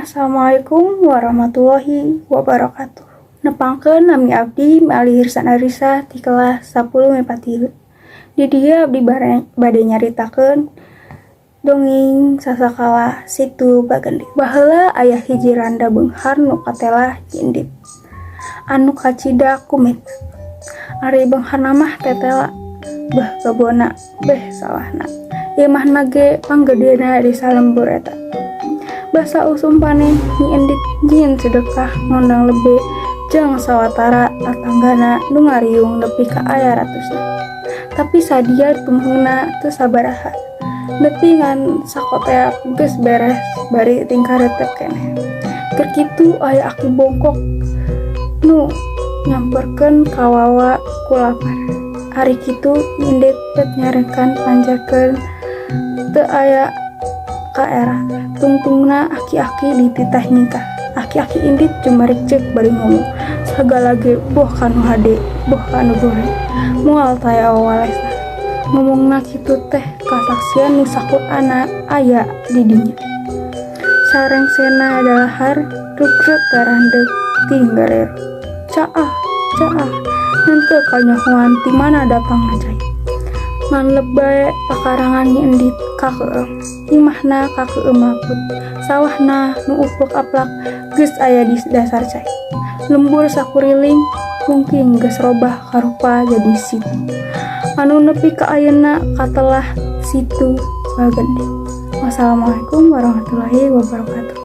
Assalamualaikum warahmatullahi wabarakatuh. Nepangkeun nami abdi Meali Hirsan Arisa ti kelas 10 MEPA 3. Di dieu abdi bade nyaritakeun dongeng sasakala Situ Bagende. Baheula aya hiji randa beunghar nu katelah jindit anu kacida kumet. Ari beungharna mah tetela, beh kebona, beh salahna. Ieu mah ge panggedena di salembur eta. Basa usum paneh Nyi Endit jieun sedekah ngondang lebe jeung sawatara tatanggana nu ngariung nepi ka aya ratusna. Tapi sadia tumuhungna teu sabaraha. Nepi ngan sakoteak geus beres bari tingkah retep keneh. Keur kitu aya aki bongkok nu nyamperkeun ka wawa ku lapar. Ari kitu Nyi Endit bet nyarekan panjakeun teu aya kaera tungtungna aki-aki dititah nikah. Aki-aki Endit jumarik ceuk bari ngomong, sagala ge boh kanu hade, boh kanu goreng, moal taya wawalesna. Ngomongna kitu teh kasaksian nu sakurana aya di dinya. Sarengsena dalahar rugreg garandeg tinggalero. Caah, henteu kanyohoan ti mana datangna cai. Ngan lebay pakarangan Nyi Endit kakeueum. Imahna kakeueum laput. Sawahna nu upek aplak geus aya di dasar cai. Lembur sakuriling mungkin geus robah karupa jadi situ. Anu nepi ka ayeuna katelah Situ Bagende. Wassalamualaikum warahmatullahi wabarakatuh.